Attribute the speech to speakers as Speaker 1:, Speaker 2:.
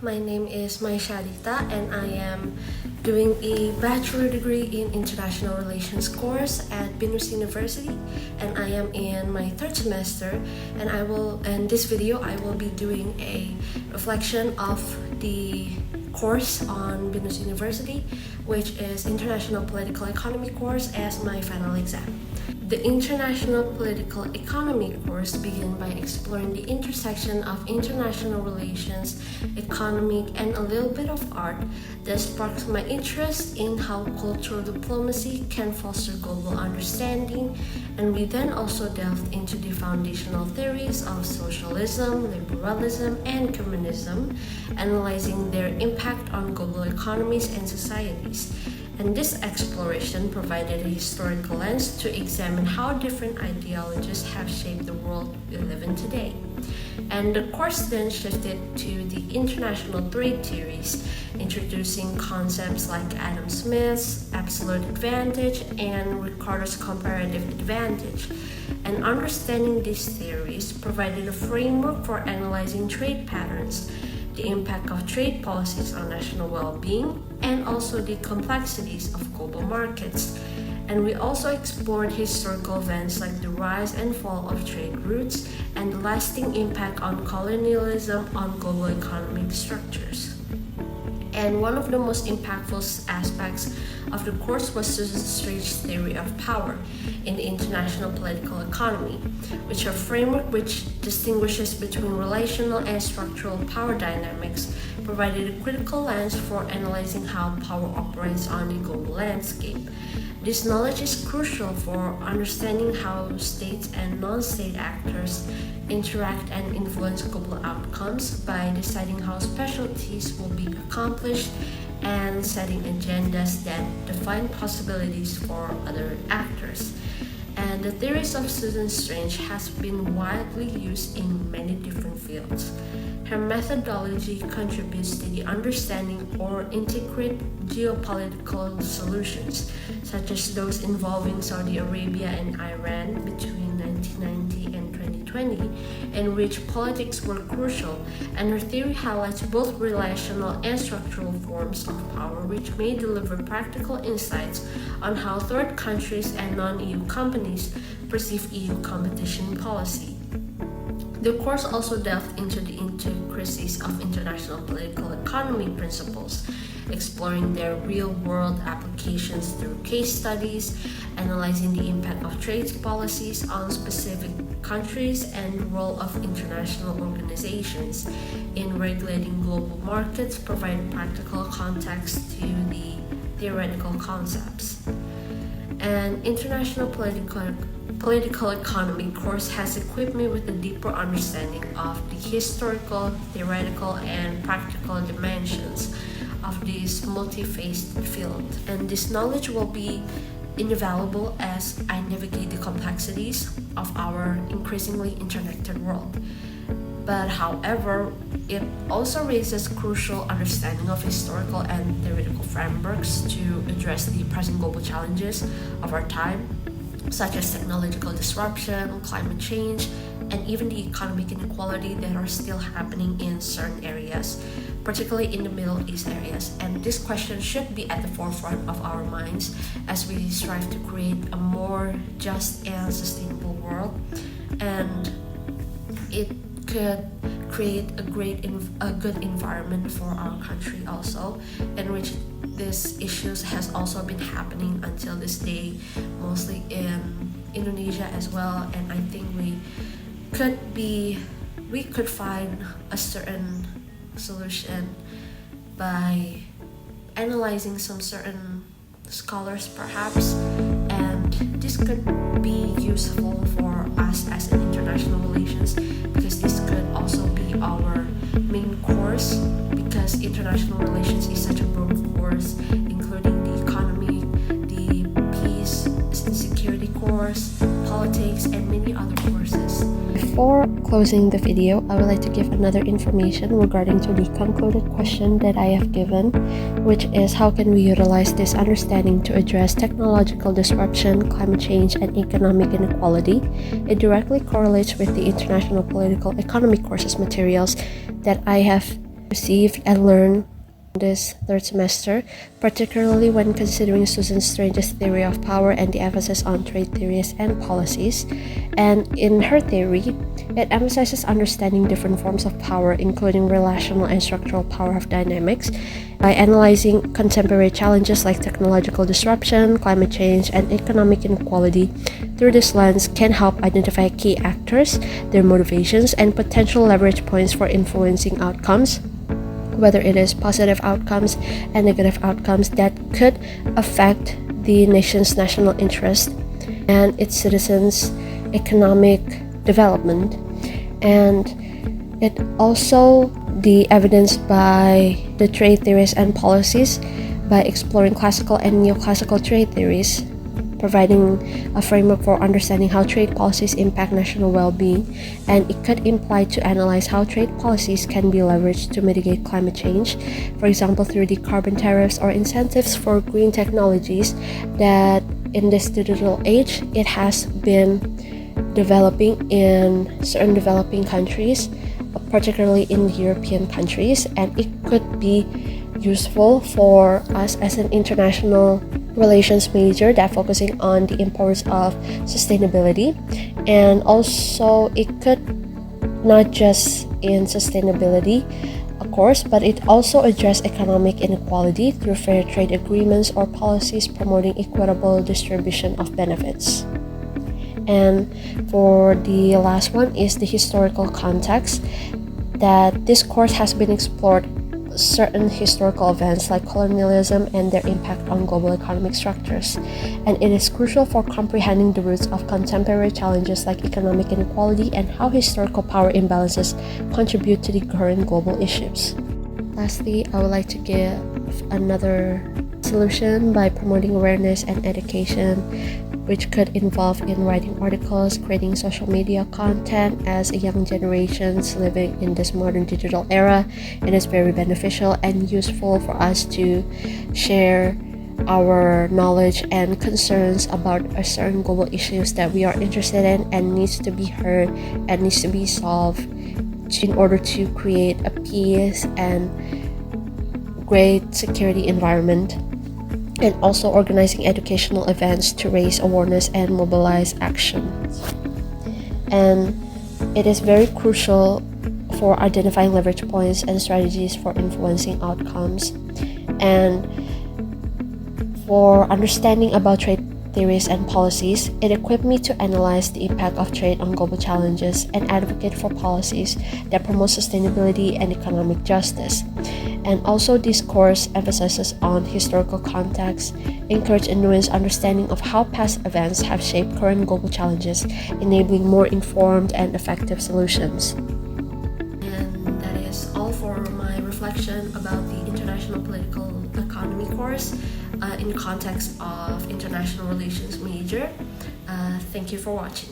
Speaker 1: My name is Maisha Adita and I am doing a bachelor degree in international relations course at Binus University, and I am in my third semester, and in this video I will be doing a reflection of the course on Binus University, which is International Political Economy course, as my final exam. The International Political Economy course begins by exploring the intersection of international relations, economic, and a little bit of art that sparks my interest in how cultural diplomacy can foster global understanding, and we then also delved into the foundational theories of socialism, liberalism, and communism, analyzing their impact on global economies and societies. And this exploration provided a historical lens to examine how different ideologies have shaped the world we live in today. And the course then shifted to the international trade theories, introducing concepts like Adam Smith's absolute advantage and Ricardo's comparative advantage. And understanding these theories provided a framework for analyzing trade patterns, the impact of trade policies on national well-being, and also the complexities of global markets. And we also explored historical events like the rise and fall of trade routes and the lasting impact on colonialism on global economic structures. And one of the most impactful aspects of the course was Susan Strange's theory of power in the international political economy, which is a framework which distinguishes between relational and structural power dynamics, provided a critical lens for analyzing how power operates on the global landscape. This knowledge is crucial for understanding how states and non-state actors interact and influence global outcomes by deciding how specialties will be accomplished and setting agendas that define possibilities for other actors. And the theories of Susan Strange has been widely used in many different fields. Her methodology contributes to the understanding or integrate geopolitical solutions, such as those involving Saudi Arabia and Iran between 1990 and 2020, in which politics were crucial, and her theory highlights both relational and structural forms of power, which may deliver practical insights on how third countries and non-EU companies perceive EU competition policy. The course also delved into the intricacies of international political economy principles, exploring their real-world applications through case studies, analyzing the impact of trade policies on specific countries and the role of international organizations in regulating global markets, providing practical context to the theoretical concepts. And International Political Economy course has equipped me with a deeper understanding of the historical, theoretical, and practical dimensions of this multi-faceted field. And this knowledge will be invaluable as I navigate the complexities of our increasingly interconnected world. But however, it also raises crucial understanding of historical and theoretical frameworks to address the present global challenges of our time, such as technological disruption, climate change, and even the economic inequality that are still happening in certain areas, particularly in the Middle East areas. And this question should be at the forefront of our minds as we strive to create a more just and sustainable world. And it could create a good environment for our country also, in which these issues has also been happening until this day, mostly in Indonesia as well. And I think we could find a certain solution by analyzing some certain scholars perhaps, and this could be useful for us as an international relations, because this could also be our main course, because international relations is such a broad course, including the economy, the peace and security course, politics, and many other courses. Before closing the video, I would like to give another information regarding to the concluded question that I have given, which is how can we utilize this understanding to address technological disruption, climate change, and economic inequality. It directly correlates with the International Political Economy courses materials that I have received and learned this third semester, particularly when considering Susan Strange's theory of power and the emphasis on trade theories and policies. And in her theory, it emphasizes understanding different forms of power, including relational and structural power dynamics, by analyzing contemporary challenges like technological disruption, climate change, and economic inequality. Through this lens, can help identify key actors, their motivations, and potential leverage points for influencing outcomes, whether it is positive outcomes and negative outcomes that could affect the nation's national interest and its citizens' economic development. And it also the evidence by the trade theories and policies by exploring classical and neoclassical trade theories, providing a framework for understanding how trade policies impact national well-being, and it could imply to analyze how trade policies can be leveraged to mitigate climate change, for example through the carbon tariffs or incentives for green technologies that in this digital age it has been developing in certain developing countries, particularly in European countries, and it could be useful for us as an international relations major that focusing on the importance of sustainability. And also it could not just in sustainability, of course, but it also address economic inequality through fair trade agreements or policies promoting equitable distribution of benefits. And for the last one is the historical context, that this course has been explored certain historical events like colonialism and their impact on global economic structures, and it is crucial for comprehending the roots of contemporary challenges like economic inequality and how historical power imbalances contribute to the current global issues. Lastly, I would like to give another solution by promoting awareness and education, which could involve in writing articles, creating social media content. As a young generations living in this modern digital era, it is very beneficial and useful for us to share our knowledge and concerns about a certain global issues that we are interested in and needs to be heard and needs to be solved in order to create a peace and great security environment, and also organizing educational events to raise awareness and mobilize action. And it is very crucial for identifying leverage points and strategies for influencing outcomes, and for understanding about trade theories and policies. It equipped me to analyze the impact of trade on global challenges and advocate for policies that promote sustainability and economic justice. And also this course emphasizes on historical context, encourage a nuanced understanding of how past events have shaped current global challenges, enabling more informed and effective solutions. And that is all for my reflection about the International Political Economy course in the context of international relations major. Thank you for watching.